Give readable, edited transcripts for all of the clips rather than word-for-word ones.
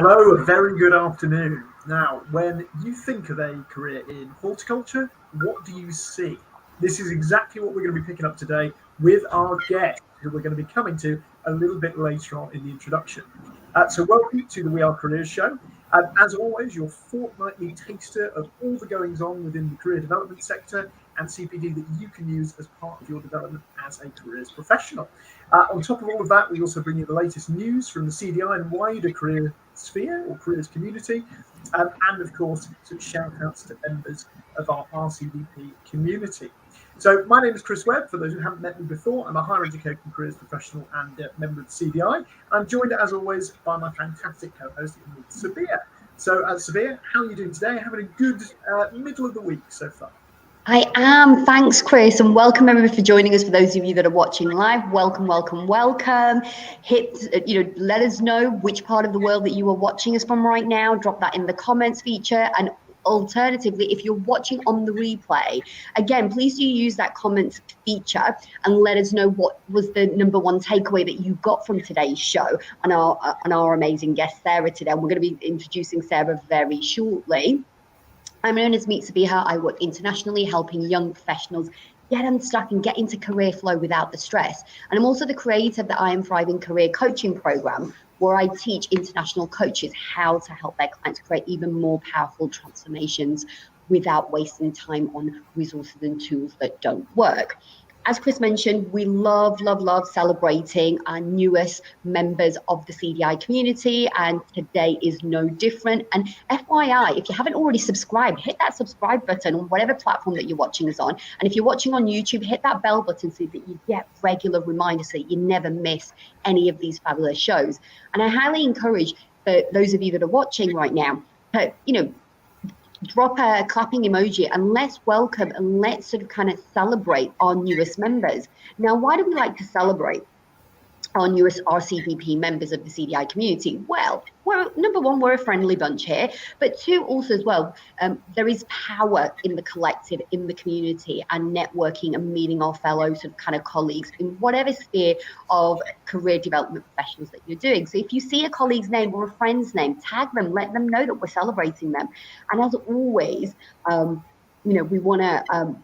Hello, a very good afternoon. Now, when you think of a career in horticulture, what do you see? This is exactly what we're going to be picking up today with our guest, who we're going to be coming to a little bit later on in the introduction. So welcome to the We Are Careers show. As always, your fortnightly taster of all the goings on within the career development sector and CPD that you can use as part of your development as a careers professional. On top of all of that, we also bring you the latest news from the CDI and wider career sphere or careers community, and of course, some shout outs to members of our RCDP community. So my name is Chris Webb. For those who haven't met me before, I'm a higher education careers professional and member of the CDI. I'm joined, as always, by my fantastic co-host, Sabiha. So, Sabiha, how are you doing today? Having a good middle of the week so far? I am. Thanks, Chris, and welcome everybody for joining us. For those of you that are watching live, welcome. Let us know which part of the world that you are watching us from right now. Drop that in the comments feature, and alternatively, if you're watching on the replay, again, please do use that comments feature and let us know what was the number one takeaway that you got from today's show and our amazing guest Sarah today. And we're going to be introducing Sarah very shortly. I'm known as Meet Sabiha. I work internationally, helping young professionals get unstuck and get into career flow without the stress. And I'm also the creator of the I Am Thriving Career Coaching Program, where I teach international coaches how to help their clients create even more powerful transformations without wasting time on resources and tools that don't work. As Chris mentioned, we love celebrating our newest members of the CDI community, and today is no different. And FYI, if you haven't already subscribed, hit that subscribe button on whatever platform that you're watching us on. And if you're watching on YouTube, hit that bell button so that you get regular reminders so that you never miss any of these fabulous shows. And I highly encourage those of you that are watching right now to, drop a clapping emoji and let's welcome and let's sort of kind of celebrate our newest members. Now, why do we like to celebrate our newest RCDP members of the CDI community? Well, number one, we're a friendly bunch here, but two, also as well, there is power in the collective, in the community, and networking and meeting our fellow sort of kind of colleagues in whatever sphere of career development professionals that you're doing. So if you see a colleague's name or a friend's name, tag them, let them know that we're celebrating them. And as always, we want to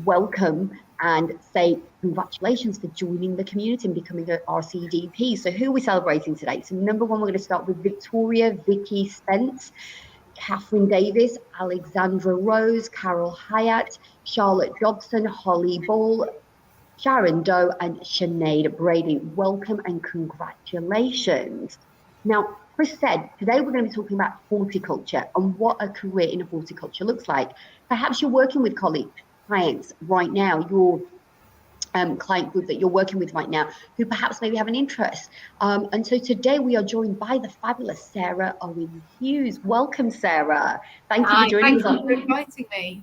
welcome and say congratulations for joining the community and becoming an RCDP. So who are we celebrating today? So number one, we're going to start with Victoria, Vicky Spence, Catherine Davis, Alexandra Rose, Carol Hyatt, Charlotte Dobson, Holly Ball, Sharon Doe, and Sinead Brady. Welcome and congratulations. Now, Chris said, today we're going to be talking about horticulture and what a career in horticulture looks like. Perhaps you're working with clients right now, your client group that you're working with right now, who perhaps maybe have an interest. And so today we are joined by the fabulous Sarah Owen-Hughes. Welcome, Sarah. Thank you for joining us. Thank you for inviting me.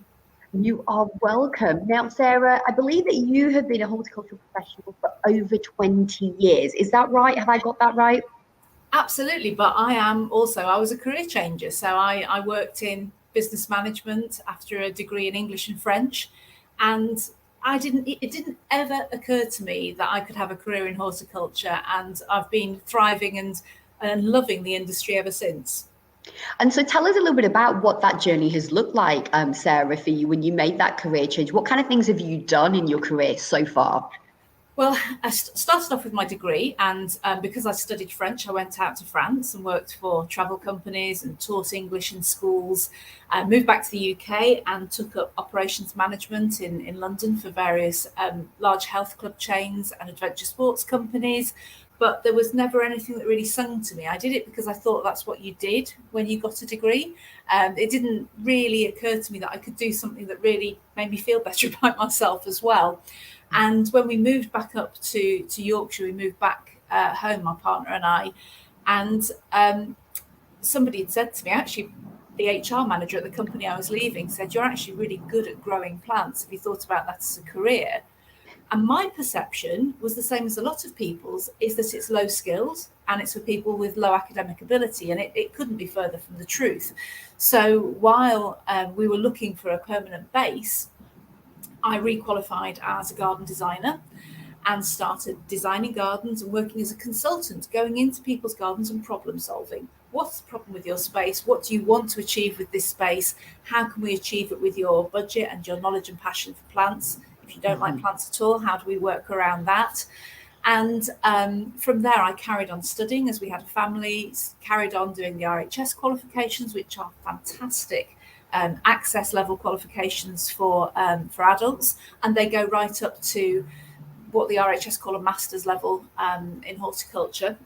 You are welcome. Now, Sarah, I believe that you have been a horticultural professional for over 20 years. Is that right? Have I got that right? Absolutely. But I was a career changer. So I worked in business management after a degree in English and French. And it didn't ever occur to me that I could have a career in horticulture. And I've been thriving and loving the industry ever since. And so tell us a little bit about what that journey has looked like, Sarah, for you when you made that career change. What kind of things have you done in your career so far? Well, I started off with my degree, and because I studied French, I went out to France and worked for travel companies and taught English in schools. I moved back to the UK and took up operations management in London for various large health club chains and adventure sports companies. But there was never anything that really sung to me. I did it because I thought that's what you did when you got a degree. It didn't really occur to me that I could do something that really made me feel better about myself as well. And when we moved back up to Yorkshire, we moved back home, my partner and I, and somebody had said to me, actually, the HR manager at the company I was leaving said, you're actually really good at growing plants. Have you thought about that as a career? And my perception was the same as a lot of people's, is that it's low skilled and it's for people with low academic ability. And it couldn't be further from the truth. So while we were looking for a permanent base, I requalified as a garden designer and started designing gardens and working as a consultant, going into people's gardens and problem solving. what's the problem with your space? What do you want to achieve with this space? How can we achieve it with your budget and your knowledge and passion for plants? If you don't like plants at all, how do we work around that? And from there, I carried on studying as we had a family, carried on doing the RHS qualifications, which are fantastic access level qualifications for adults. And they go right up to what the RHS call a master's level in horticulture.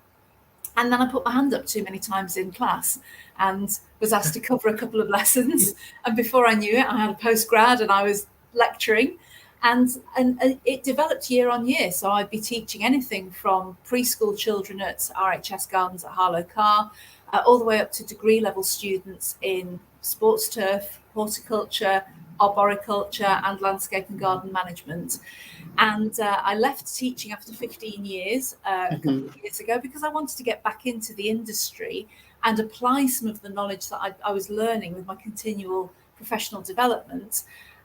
And then I put my hand up too many times in class and was asked to cover a couple of lessons. And before I knew it, I had a postgrad and I was lecturing. And it developed year on year. So I'd be teaching anything from preschool children at RHS Gardens at Harlow Carr, all the way up to degree level students in sports turf, horticulture, arboriculture, and landscape and garden management. And I left teaching after 15 years, a couple of years ago, because I wanted to get back into the industry and apply some of the knowledge that I was learning with my continual professional development.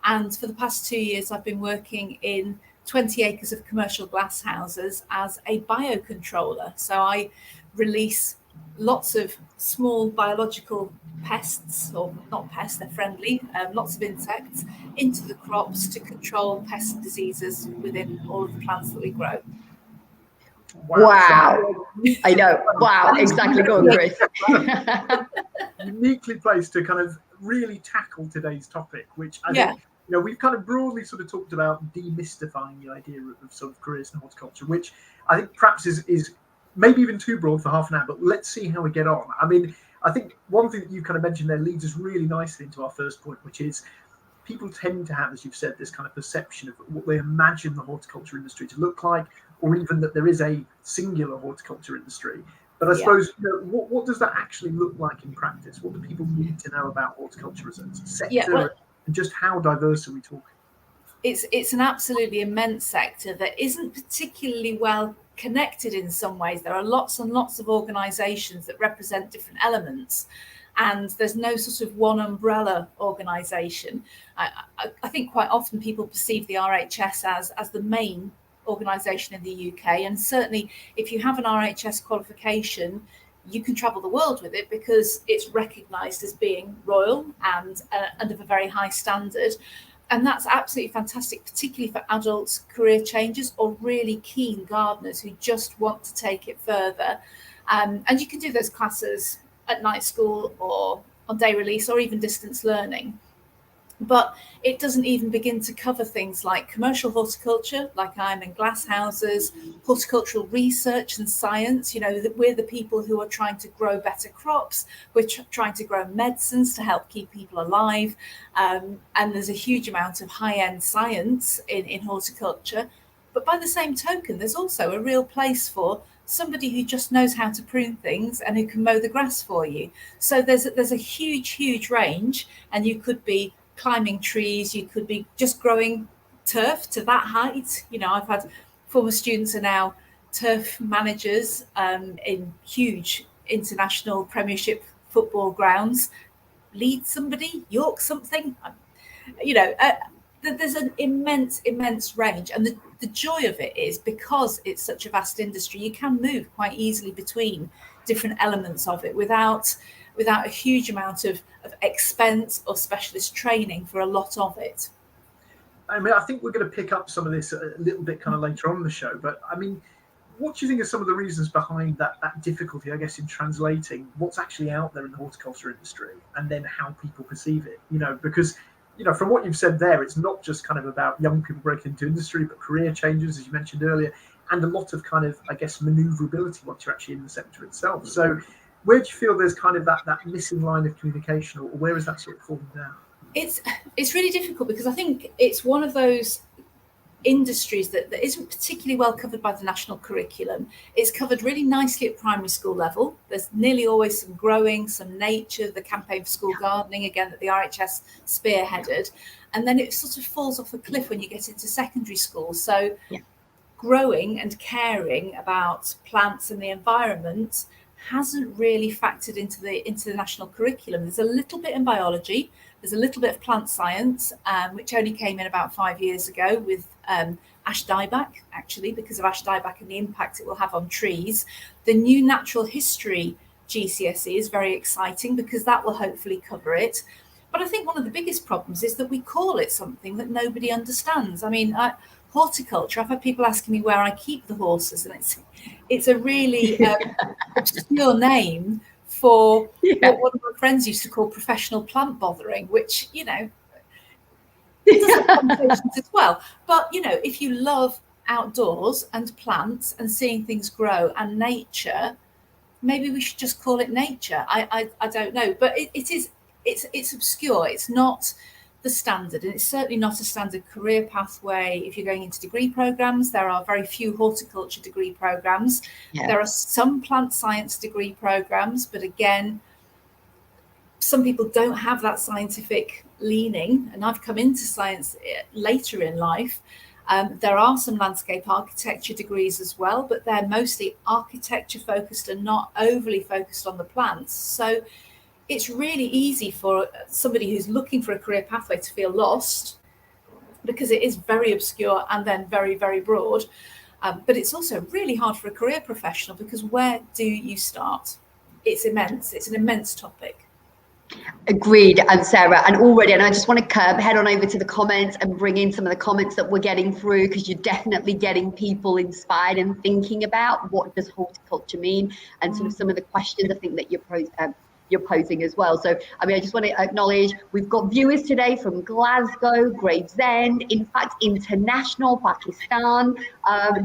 And for the past 2 years, I've been working in 20 acres of commercial glasshouses as a biocontroller. So I release lots of small biological pests, or not pests, they're friendly, lots of insects into the crops to control pest and diseases within all of the plants that we grow. Wow. I know. Wow. Exactly. Go on, Chris. Uniquely placed to kind of really tackle today's topic, which I think, we've kind of broadly sort of talked about demystifying the idea of sort of careers in horticulture, which I think perhaps is maybe even too broad for half an hour, but let's see how we get on. I mean, I think one thing that you kind of mentioned there leads us really nicely into our first point, which is people tend to have, as you've said, this kind of perception of what they imagine the horticulture industry to look like, or even that there is a singular horticulture industry. But I suppose, what does that actually look like in practice? What do people need to know about horticulture as a sector, and just how diverse are we talking? It's an absolutely immense sector that isn't particularly well connected in some ways. There are lots and lots of organisations that represent different elements, and there's no sort of one umbrella organisation. I think quite often people perceive the RHS as the main organisation in the UK, and certainly if you have an RHS qualification, you can travel the world with it because it's recognised as being royal and of a very high standard. And that's absolutely fantastic, particularly for adult career changers or really keen gardeners who just want to take it further. And you can do those classes at night school or on day release or even distance learning. But it doesn't even begin to cover things like commercial horticulture, like I'm in glasshouses, horticultural research and science. We're the people who are trying to grow better crops. We're trying to grow medicines to help keep people alive. And there's a huge amount of high-end science in horticulture. But by the same token, there's also a real place for somebody who just knows how to prune things and who can mow the grass for you. So there's a huge range, and you could be climbing trees, you could be just growing turf to that height. I've had former students are now turf managers in huge international Premiership football grounds. Lead somebody, York something. There's an immense range, and the joy of it is because it's such a vast industry, you can move quite easily between different elements of it without a huge amount of expense or specialist training for a lot of it. I mean, I think we're going to pick up some of this a little bit kind of later on in the show, but I mean, what do you think are some of the reasons behind that difficulty, I guess, in translating what's actually out there in the horticulture industry and then how people perceive it? Because from what you've said there, it's not just kind of about young people breaking into industry, but career changes, as you mentioned earlier, and a lot of kind of, I guess, maneuverability once you're actually in the sector itself. So where do you feel there's kind of that missing line of communication, or where is that sort of falling down? It's really difficult because I think it's one of those industries that isn't particularly well covered by the national curriculum. It's covered really nicely at primary school level. There's nearly always some growing, some nature, the campaign for school gardening, again, that the RHS spearheaded. And then it sort of falls off a cliff when you get into secondary school. So growing and caring about plants and the environment hasn't really factored into the national curriculum. There's a little bit in biology, there's a little bit of plant science, which only came in about 5 years ago with ash dieback, actually, because of ash dieback and the impact it will have on trees. The new natural history GCSE is very exciting because that will hopefully cover it. But I think one of the biggest problems is that we call it something that nobody understands. I mean, horticulture, I've had people asking me where I keep the horses, and it's a really obscure name for what one of my friends used to call professional plant bothering, which, you know, does have connotations as well. But, you know, if you love outdoors and plants and seeing things grow and nature, maybe we should just call it nature. I don't know, but it's obscure. It's not the standard, and it's certainly not a standard career pathway. If you're going into degree programs, there are very few horticulture degree programs. There are some plant science degree programs, but again, some people don't have that scientific leaning, and I've come into science later in life. There are some landscape architecture degrees as well, but they're mostly architecture focused and not overly focused on the plants. So it's really easy for somebody who's looking for a career pathway to feel lost, because it is very obscure and then very, very broad. But it's also really hard for a career professional, because where do you start? It's immense. It's an immense topic. Agreed, and Sarah, and already, and I just want to head on over to the comments and bring in some of the comments that we're getting through, because you're definitely getting people inspired and thinking about what does horticulture mean, and sort of some of the questions I think that you're posing as well. So, I mean, I just want to acknowledge we've got viewers today from Glasgow, Gravesend, in fact, international, Pakistan.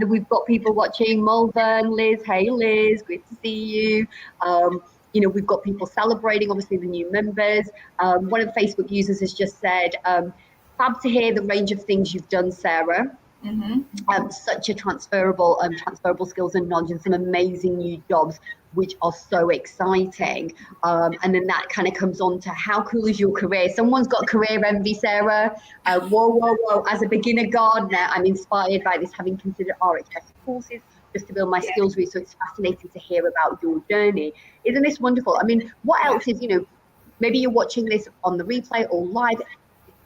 We've got people watching Malvern, Liz. Hey, Liz, great to see you. You know, we've got people celebrating, obviously, the new members. One of the Facebook users has just said, fab to hear the range of things you've done, Sarah. Such a transferable skills and knowledge, and some amazing new jobs, which are so exciting. And then that kind of comes on to how cool is your career? Someone's got career envy, Sarah. Whoa. As a beginner gardener, I'm inspired by this, having considered RHS courses just to build my skills. So it's fascinating to hear about your journey. Isn't this wonderful? I mean, what else is, you know, maybe you're watching this on the replay or live.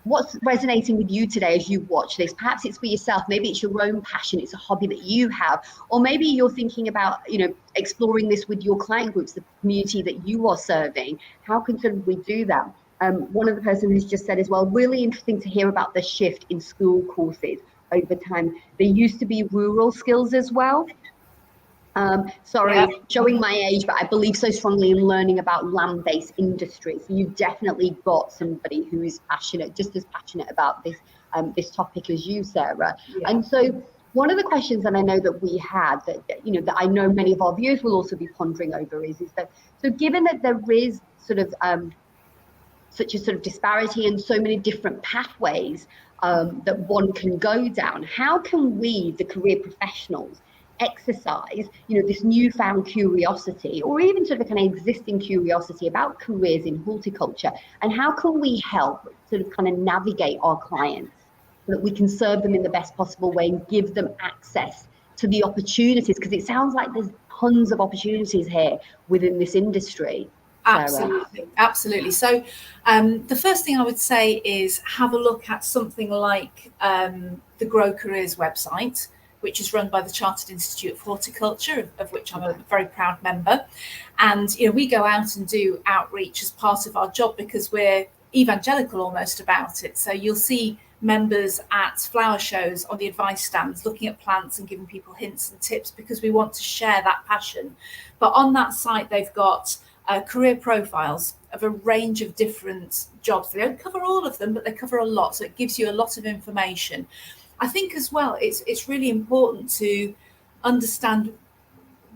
What's resonating with you today as you watch this? Perhaps it's for yourself. Maybe it's your own passion. It's a hobby that you have. Or maybe you're thinking about, you know, exploring this with your client groups, the community that you are serving. How can we do that? One of the person has just said as well, really interesting to hear about the shift in school courses over time. There used to be rural skills as well. Showing my age, but I believe so strongly in learning about land-based industries. So you've definitely got somebody who is passionate, just as passionate about this topic as you, Sarah. And so one of the questions that I know that we had, that I know many of our viewers will also be pondering over is that, so given that there is sort of such a sort of disparity and so many different pathways that one can go down, how can we, the career professionals, exercise, you know, this newfound curiosity, or even sort of kind of existing curiosity about careers in horticulture, and how can we help sort of kind of navigate our clients so that we can serve them in the best possible way and give them access to the opportunities, because it sounds like there's tons of opportunities here within this industry. Absolutely. So the first thing I would say is have a look at something like the Grow Careers website, which is run by the Chartered Institute of Horticulture, of which I'm a very proud member. And, you know, we go out and do outreach as part of our job because we're evangelical almost about it. So you'll see members at flower shows on the advice stands looking at plants and giving people hints and tips, because we want to share that passion. But on that site, they've got career profiles of a range of different jobs. They don't cover all of them, but they cover a lot. So it gives you a lot of information. I think as well, it's really important to understand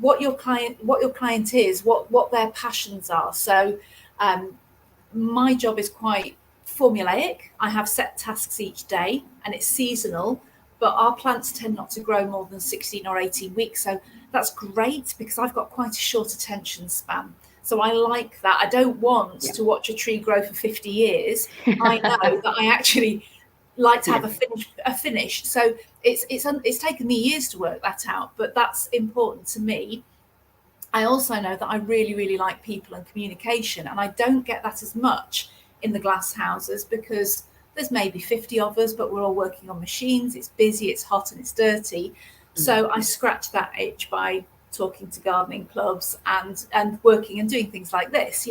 what your client is, what their passions are. So my job is quite formulaic. I have set tasks each day and it's seasonal, but our plants tend not to grow more than 16 or 18 weeks. So that's great because I've got quite a short attention span. So I like that. I don't want to watch a tree grow for 50 years. I know that I actually like to have a finish. So it's taken me years to work that out, but that's important to me. I also know that I really, really like people and communication, and I don't get that as much in the glass houses because there's maybe 50 of us, but we're all working on machines. It's busy, it's hot, and it's dirty. So I scratch that itch by talking to gardening clubs and working and doing things like this,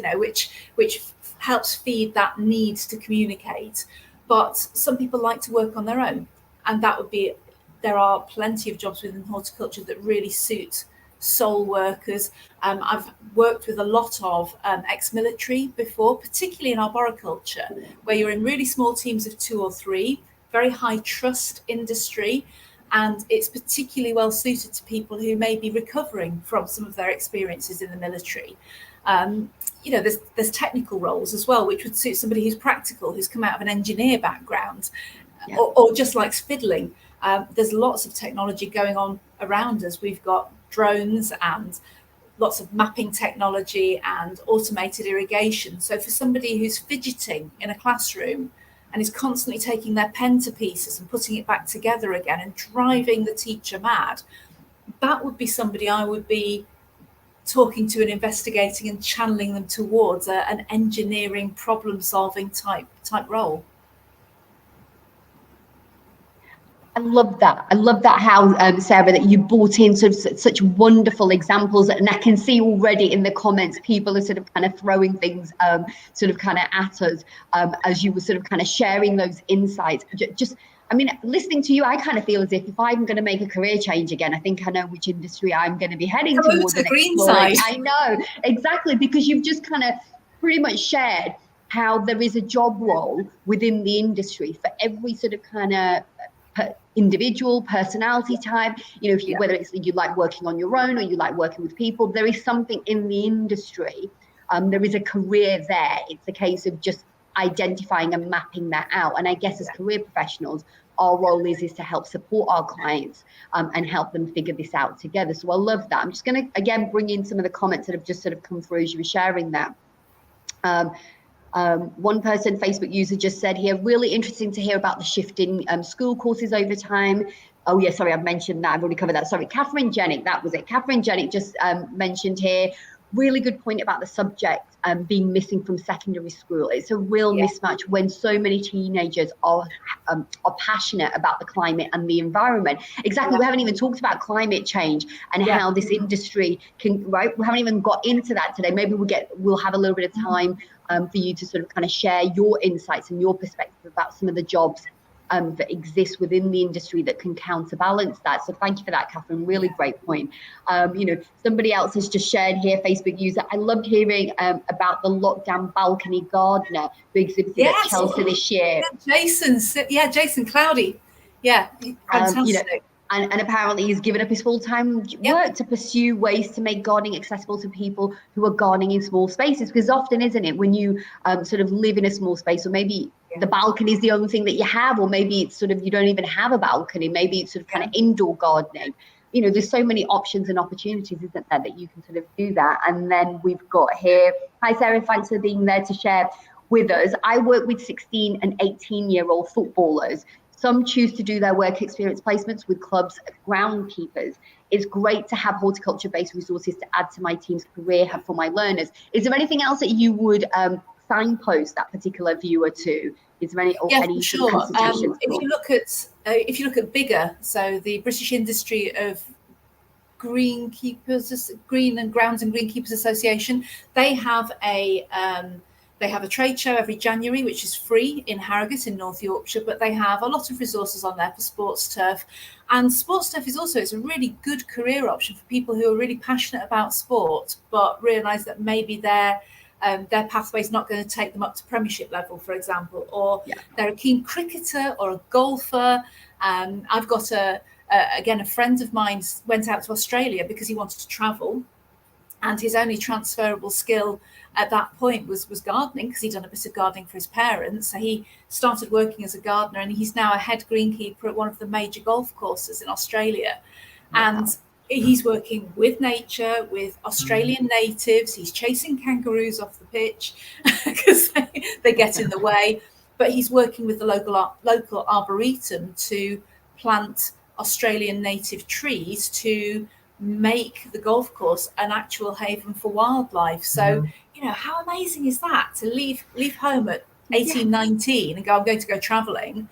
which helps feed that need to communicate. But some people like to work on their own, and there are plenty of jobs within horticulture that really suit sole workers. I've worked with a lot of ex-military before, particularly in arboriculture, where you're in really small teams of 2 or 3, very high trust industry, and it's particularly well suited to people who may be recovering from some of their experiences in the military. There's technical roles as well, which would suit somebody who's practical, who's come out of an engineer background, or just likes fiddling. There's lots of technology going on around us. We've got drones and lots of mapping technology and automated irrigation. So for somebody who's fidgeting in a classroom and is constantly taking their pen to pieces and putting it back together again and driving the teacher mad, that would be somebody I would be talking to and investigating and channeling them towards an engineering problem-solving type role. I love that. I love that how, Sarah, that you brought in sort of such wonderful examples, and I can see already in the comments people are sort of kind of throwing things sort of kind of at us as you were sort of kind of sharing those insights. I mean, listening to you, I kind of feel as if I'm going to make a career change again, I think I know which industry I'm going to be heading towards. The green side. I know, exactly, because you've just kind of pretty much shared how there is a job role within the industry for every sort of kind of individual personality type, whether it's you like working on your own or you like working with people, there is something in the industry. There is a career there. It's a case of just identifying and mapping that out. And I guess as career professionals, our role is to help support our clients and help them figure this out together. So I love that. I'm just going to, again, bring in some of the comments that have just sort of come through as you were sharing that. One person, Facebook user, just said here, really interesting to hear about the shift in school courses over time. Oh, yeah, sorry, I've mentioned that. I've already covered that. Sorry, Catherine Jennick, that was it. Catherine Jennick just mentioned here, really good point about the subject being missing from secondary school. It's a real mismatch when so many teenagers are passionate about the climate and the environment. Exactly, we haven't even talked about climate change and how this industry can, right? We haven't even got into that today. Maybe we'll have a little bit of time for you to sort of kind of share your insights and your perspective about some of the jobs that exist within the industry that can counterbalance that. So thank you for that, Catherine. Really great point. Somebody else has just shared here, Facebook user, I loved hearing about the lockdown balcony gardener who exhibited at Chelsea this year. Jason Cloudy. Yeah, fantastic. And apparently he's given up his full-time work to pursue ways to make gardening accessible to people who are gardening in small spaces. Because often, isn't it, when you sort of live in a small space, or maybe the balcony is the only thing that you have, or maybe it's sort of you don't even have a balcony, maybe it's sort of kind of indoor gardening. There's so many options and opportunities, isn't there, that you can sort of do that. And then we've got here, hi Sarah, thanks for being there to share with us. I work with 16 and 18-year-old footballers. Some choose to do their work experience placements with clubs as groundkeepers. It's great to have horticulture-based resources to add to my team's career for my learners. Is there anything else that you would signpost that particular viewer to? Is there any sure. If you look at bigger, so the British Industry of Greenkeepers, Green and Grounds and Greenkeepers Association, they have a trade show every January, which is free in Harrogate in North Yorkshire, but they have a lot of resources on there for sports turf. And sports turf is a really good career option for people who are really passionate about sport, but realise that maybe their pathway is not going to take them up to Premiership level, for example, or they're a keen cricketer or a golfer. I've got a friend of mine went out to Australia because he wanted to travel, and his only transferable skill at that point was gardening, because he'd done a bit of gardening for his parents. So he started working as a gardener, and he's now a head greenkeeper at one of the major golf courses in Australia. Wow. And he's working with nature, with Australian natives. He's chasing kangaroos off the pitch because they get in the way. But he's working with the local arboretum to plant Australian native trees to make the golf course an actual haven for wildlife. So, how amazing is that, to leave home at 18, 19 and go, I'm going to go traveling,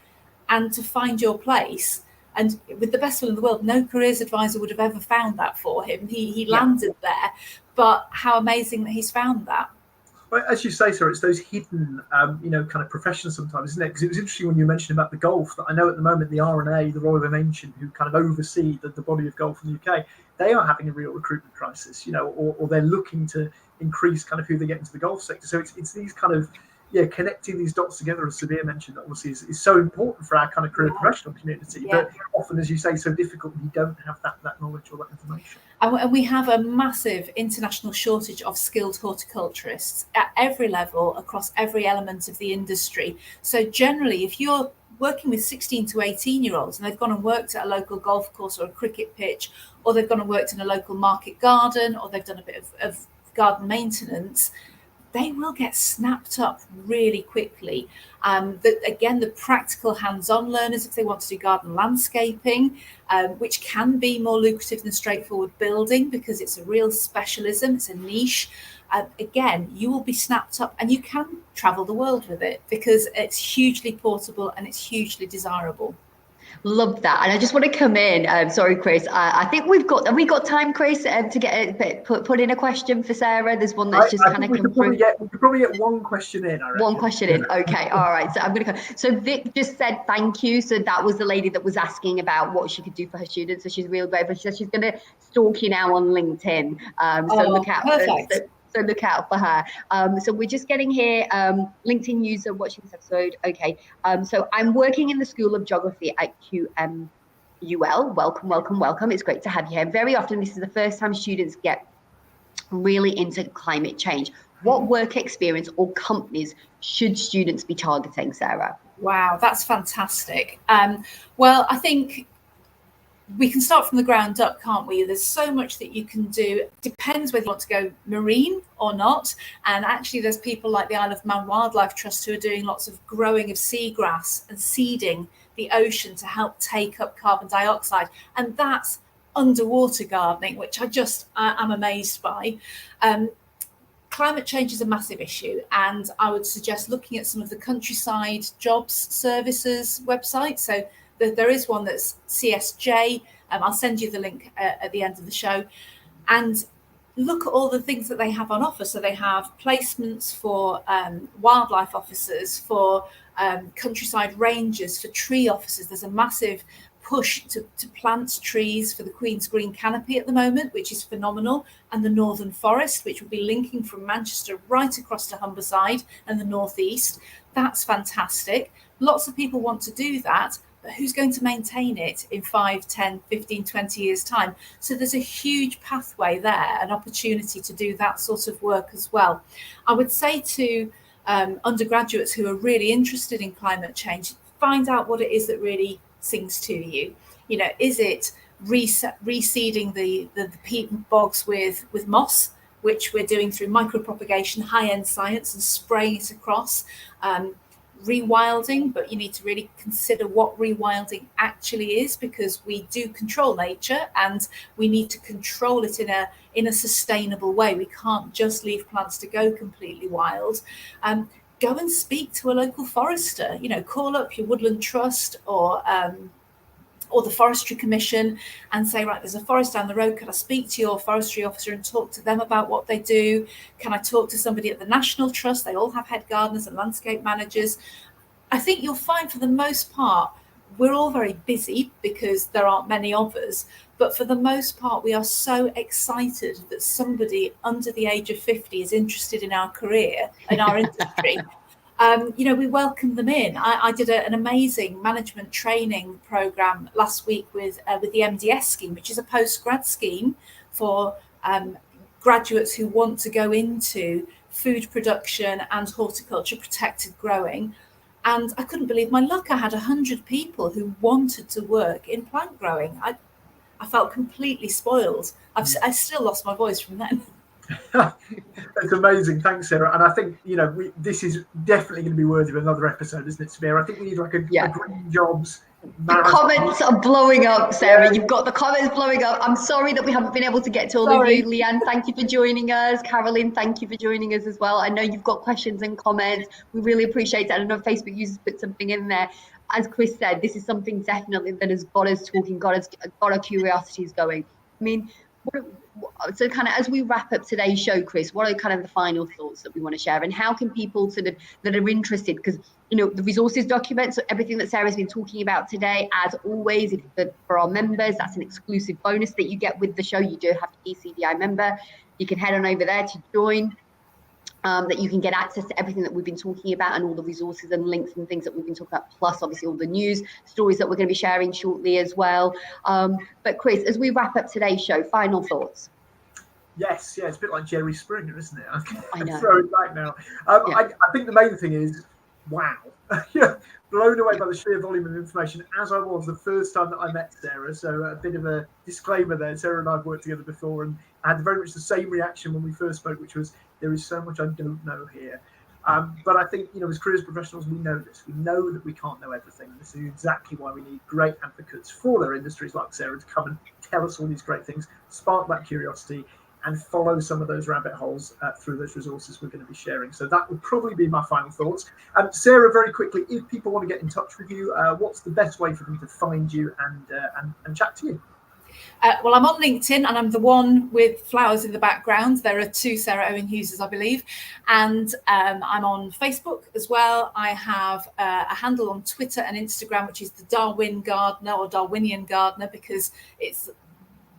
and to find your place And with the best will in the world, no careers advisor would have ever found that for him. He landed there, but how amazing that he's found that. Well, as you say, Sarah, it's those hidden, kind of professions sometimes, isn't it? Because it was interesting when you mentioned about the golf, that I know at the moment the R&A, the Royal and Ancient, who kind of oversee the body of golf in the UK, they are having a real recruitment crisis, or they're looking to increase kind of who they get into the golf sector. So it's these kind of, connecting these dots together, as Sabiha mentioned, that obviously is so important for our kind of career professional community. But often, as you say, so difficult when you don't have that knowledge or that information. And we have a massive international shortage of skilled horticulturists at every level, across every element of the industry. So generally, if you're working with 16 to 18-year-olds and they've gone and worked at a local golf course or a cricket pitch, or they've gone and worked in a local market garden, or they've done a bit of garden maintenance, they will get snapped up really quickly. The practical hands-on learners, if they want to do garden landscaping, which can be more lucrative than straightforward building because it's a real specialism, it's a niche. Again, you will be snapped up, and you can travel the world with it because it's hugely portable and it's hugely desirable. Love that. And I just want to come in. Sorry, Chris. I think have we got time, Chris, to get put in a question for Sarah? There's one that's just kind of come through. We could probably get one question in. One question in. Okay. All right. So I'm going to go. So Vic just said thank you. So that was the lady that was asking about what she could do for her students. So she's real grateful. She said she's going to stalk you now on LinkedIn. Look out. Perfect. So look out for her. So we're just getting here, LinkedIn user watching this episode. Okay. So I'm working in the School of Geography at QMUL. Welcome. It's great to have you here. Very often, this is the first time students get really into climate change. What work experience or companies should students be targeting, Sarah? Wow, that's fantastic. Well, I think we can start from the ground up, can't we? There's so much that you can do. Depends whether you want to go marine or not. And actually, there's people like the Isle of Man Wildlife Trust who are doing lots of growing of seagrass and seeding the ocean to help take up carbon dioxide. And that's underwater gardening, which I'm amazed by. Climate change is a massive issue, and I would suggest looking at some of the countryside jobs services websites. So there is one that's CSJ. I'll send you the link at the end of the show, and look at all the things that they have on offer. So they have placements for wildlife officers, for countryside rangers, for tree officers. There's a massive push to plant trees for the Queen's Green Canopy at the moment, which is phenomenal, and the Northern Forest, which will be linking from Manchester right across to Humberside and the northeast. That's fantastic. Lots of people want to do that, but who's going to maintain it in 5, 10, 15, 20 years' time? So there's a huge pathway there, an opportunity to do that sort of work as well. I would say to undergraduates who are really interested in climate change, find out what it is that really sings to you. Is it reseeding the peat bogs with moss, which we're doing through micropropagation, high-end science, and spraying it across? Rewilding, but you need to really consider what rewilding actually is, because we do control nature and we need to control it in a sustainable way. We can't just leave plants to go completely wild. Go and speak to a local forester. Call up your woodland trust or the Forestry Commission and say, right, there's a forest down the road. Can I speak to your forestry officer and talk to them about what they do? Can I talk to somebody at the National Trust? They all have head gardeners and landscape managers. I think you'll find for the most part, we're all very busy because there aren't many of us. But for the most part, we are so excited that somebody under the age of 50 is interested in our career, in our industry. We welcome them in. I did an amazing management training program last week with the MDS scheme, which is a post-grad scheme for graduates who want to go into food production and horticulture, protected growing. And I couldn't believe my luck. I had 100 people who wanted to work in plant growing. I felt completely spoiled. I still lost my voice from then. That's amazing. Thanks, Sarah. And I think, this is definitely going to be worthy of another episode, isn't it, Sabiha? I think we need like a green jobs The comments are blowing up, Sarah. You've got the comments blowing up. I'm sorry that we haven't been able to get to all of you. Leanne, thank you for joining us. Carolyn, thank you for joining us as well. I know you've got questions and comments. We really appreciate that. I know Facebook users put something in there. As Chris said, this is something definitely that has got us talking, got our curiosities going. I mean, so kind of as we wrap up today's show, Chris, what are kind of the final thoughts that we want to share, and how can people sort of that are interested, because the resources documents, so everything that Sarah's been talking about today, as always, for our members, that's an exclusive bonus that you get with the show. You do have to be a CDI member. You can head on over there to join. That you can get access to everything that we've been talking about and all the resources and links and things that we've been talking about, plus obviously all the news stories that we're going to be sharing shortly as well. But Chris, as we wrap up today's show, final thoughts. Yes, it's a bit like Jerry Springer, isn't it? I know. Throw it back now. I think the main thing is, wow. Blown away by the sheer volume of information, as I was the first time that I met Sarah. So a bit of a disclaimer there. Sarah and I have worked together before, and I had very much the same reaction when we first spoke, which was, there is so much I don't know here. But I think, as careers professionals, we know this. We know that we can't know everything. This is exactly why we need great advocates for their industries like Sarah to come and tell us all these great things, spark that curiosity, and follow some of those rabbit holes through those resources we're going to be sharing. So that would probably be my final thoughts. Sarah, very quickly, if people want to get in touch with you, what's the best way for them to find you and chat to you? Well, I'm on LinkedIn, and I'm the one with flowers in the background. There are two Sarah Owen-Hughes, I believe. And I'm on Facebook as well. I have a handle on Twitter and Instagram, which is the Darwin Gardener or Darwinian Gardener, because it's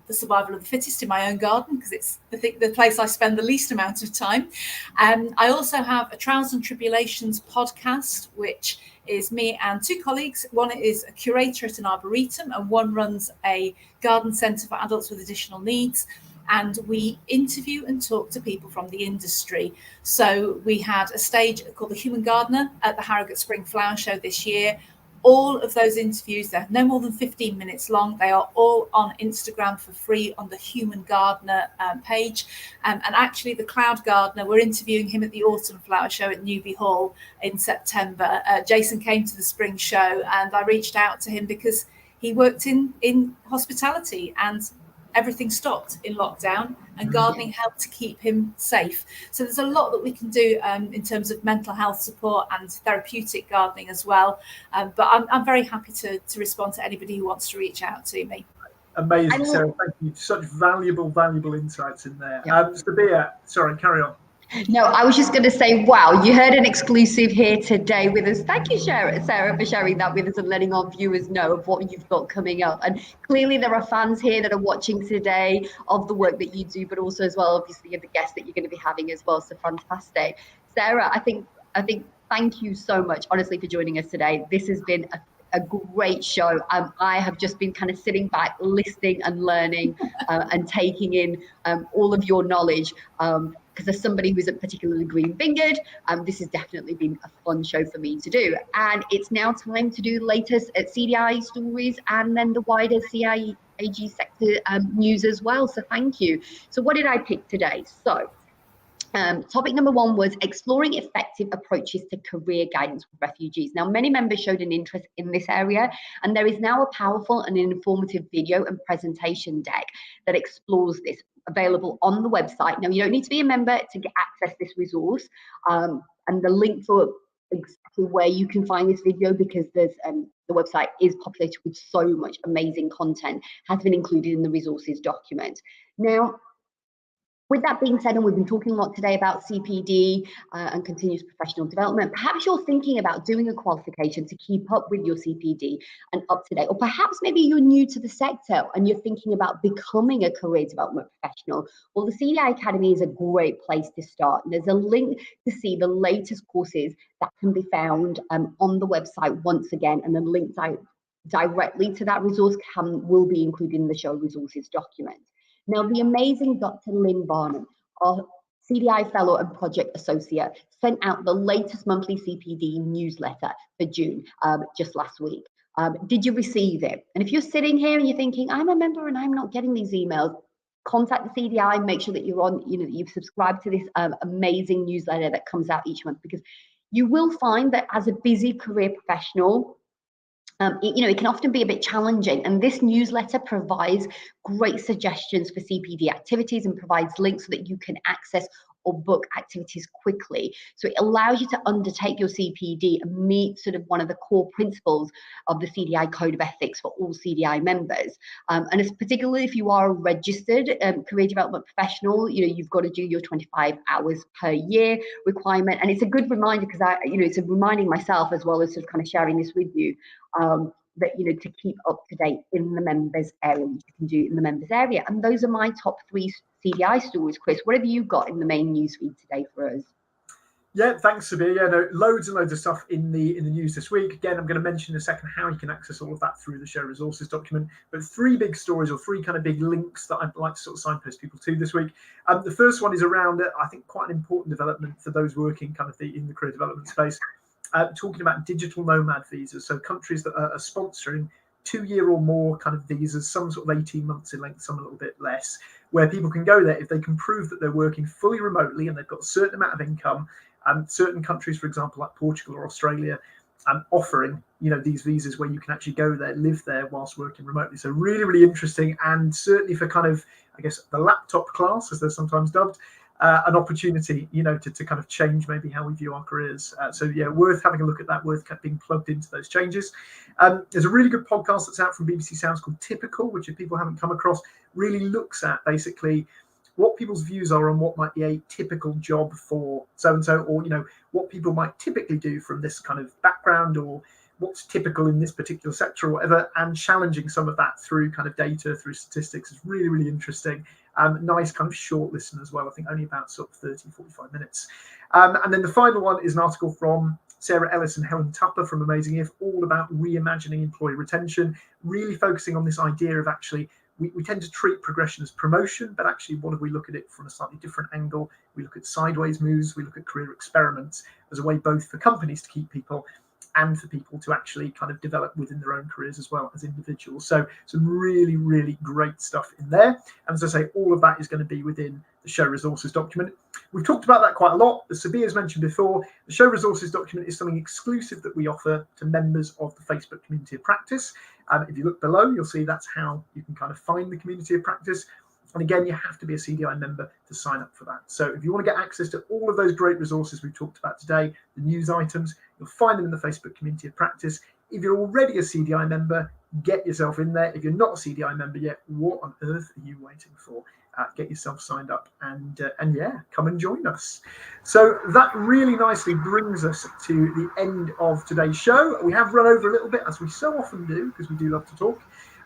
the survival of the fittest in my own garden, because it's the place I spend the least amount of time. I also have a Trials and Tribulations podcast, which is me and two colleagues. One is a curator at an arboretum, and one runs a garden centre for adults with additional needs. And we interview and talk to people from the industry. So we had a stage called The Human Gardener at the Harrogate Spring Flower Show this year. All of those interviews, they're no more than 15 minutes long. They are all on Instagram for free on the Human Gardener page. And actually, the Cloud Gardener, we're interviewing him at the Autumn Flower Show at Newby Hall in September. Jason came to the spring show, and I reached out to him because he worked in hospitality, and everything stopped in lockdown, and gardening helped to keep him safe. So there's a lot that we can do in terms of mental health support and therapeutic gardening as well. But I'm very happy to respond to anybody who wants to reach out to me. Amazing, Sarah. Thank you. Such valuable insights in there. Sabiha, sorry, carry on. No, I was just going to say, wow, you heard an exclusive here today with us. Thank you, Sarah, for sharing that with us and letting our viewers know of what you've got coming up. And clearly there are fans here that are watching today of the work that you do, but also as well, obviously, of the guests that you're going to be having as well. So fantastic. Sarah, I think thank you so much, honestly, for joining us today. This has been a great show. I have just been kind of sitting back, listening and learning and taking in all of your knowledge. Because as somebody who isn't particularly green-fingered, this has definitely been a fun show for me to do. And it's now time to do the latest CDI stories and then the wider CIAG sector news as well. So thank you. So what did I pick today? So topic number one was exploring effective approaches to career guidance for refugees. Now, many members showed an interest in this area, and there is now a powerful and informative video and presentation deck that explores this, available on the website. Now, you don't need to be a member to access this resource, and the link for exactly where you can find this video, because there's the website is populated with so much amazing content, has been included in the resources document. Now, with that being said, and we've been talking a lot today about CPD and continuous professional development, perhaps you're thinking about doing a qualification to keep up with your CPD and up to date, or perhaps maybe you're new to the sector and you're thinking about becoming a career development professional. Well, the CDI Academy is a great place to start. There's a link to see the latest courses that can be found on the website once again, and the link directly to that resource will be included in the show resources document. Now, the amazing Dr. Lynn Barnum, our CDI Fellow and Project Associate, sent out the latest monthly CPD newsletter for June, just last week. Did you receive it? And if you're sitting here and you're thinking, I'm a member and I'm not getting these emails, contact the CDI, make sure that you're on, you've subscribed to this amazing newsletter that comes out each month, because you will find that as a busy career professional, It can often be a bit challenging, and this newsletter provides great suggestions for CPD activities and provides links so that you can access or book activities quickly. So it allows you to undertake your CPD and meet sort of one of the core principles of the CDI Code of Ethics for all CDI members. And it's particularly if you are a registered career development professional, you've got to do your 25 hours per year requirement. And it's a good reminder because it's a reminding myself as well as sort of kind of sharing this with you. That to keep up to date in the members area, which you can do in the members area. And those are my top 3 CDI stories. Chris, what have you got in the main newsfeed today for us? Yeah, thanks, Sabiha. Yeah, no, loads and loads of stuff in the news this week. Again, I'm going to mention in a second how you can access all of that through the show resources document. But 3 big stories or 3 kind of big links that I'd like to sort of signpost people to this week. The first one is around, I think, quite an important development for those working kind of in the career development space. Talking about digital nomad visas, so countries that are sponsoring 2-year or more kind of visas, some sort of 18 months in length, some a little bit less, where people can go there if they can prove that they're working fully remotely and they've got a certain amount of income. Certain countries, for example, like Portugal or Australia, offering these visas where you can actually go there, live there whilst working remotely. So really, really interesting, and certainly for kind of, I guess, the laptop class, as they're sometimes dubbed. An opportunity, to kind of change maybe how we view our careers. So yeah, worth having a look at that, worth being plugged into those changes. There's a really good podcast that's out from BBC Sounds called Typical, which if people haven't come across, really looks at basically what people's views are on what might be a typical job for so-and-so, or, what people might typically do from this kind of background, or what's typical in this particular sector or whatever, and challenging some of that through kind of data, through statistics. Is really, really interesting. Nice kind of short listen as well. I think only about sort of 30, 45 minutes. And then the final one is an article from Sarah Ellis and Helen Tupper from Amazing If, all about reimagining employee retention, really focusing on this idea of actually, we tend to treat progression as promotion, but actually what if we look at it from a slightly different angle? We look at sideways moves, we look at career experiments as a way both for companies to keep people and for people to actually kind of develop within their own careers as well as individuals. So some really, really great stuff in there. And as I say, all of that is going to be within the show resources document. We've talked about that quite a lot. As Sabiha's mentioned before, the show resources document is something exclusive that we offer to members of the Facebook community of practice. If you look below, you'll see that's how you can kind of find the community of practice. And again, you have to be a CDI member to sign up for that. So if you want to get access to all of those great resources we've talked about today, the news items, you'll find them in the Facebook community of practice. If you're already a CDI member, get yourself in there. If you're not a CDI member yet, what on earth are you waiting for? Get yourself signed up and yeah, come and join us. So that really nicely brings us to the end of today's show. We have run over a little bit, as we so often do, because we do love to talk.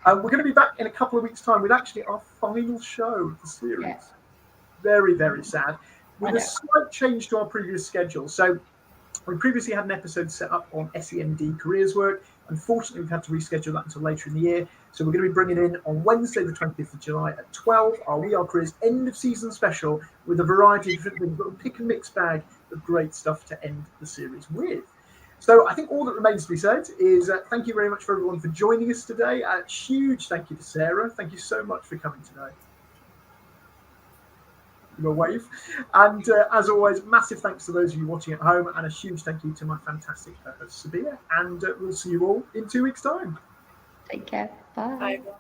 We're going to be back in a couple of weeks' time with actually our final show of the series. Yeah. Very, very sad. With a slight change to our previous schedule. So we previously had an episode set up on SEND careers work. Unfortunately, we've had to reschedule that until later in the year. So we're going to be bringing in on Wednesday, the 20th of July at 12, our We Are Careers end of season special with a variety of different things, but a pick and mix bag of great stuff to end the series with. So I think all that remains to be said is thank you very much for everyone for joining us today. Huge thank you to Sarah. Thank you so much for coming today. Your wave. And as always, massive thanks to those of you watching at home, and a huge thank you to my fantastic host, Sabiha. And we'll see you all in 2 weeks' time. Take care. Bye. Bye.